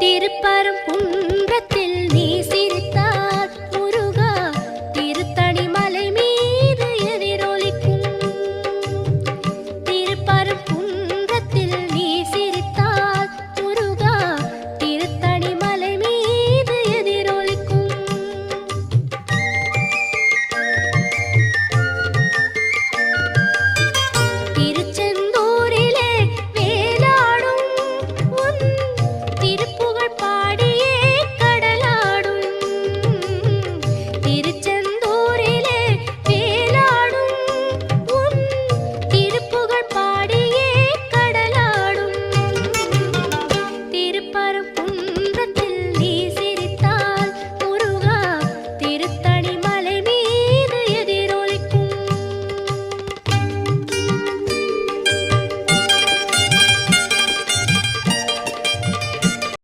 திருப்பரங்குன்றத்தில் நீ சிரித்தால் முருகா திருத்தணி மலை மீது எதிரொலிக்கும். திருப்பரங்குன்றத்தில் நீ சிரித்தால் முருகா திருத்தணி மலை மீது எதிரொலிக்கும். திருச்செந்தூரிலே வேலாடும் உன் திருப்புகழ் பாடியே கடலாடும். திருச்செந்தூரிலே வேலாடும் உன் திருப்புகழ் பாடியே கடலாடும். திருப்பரங்குன்றம்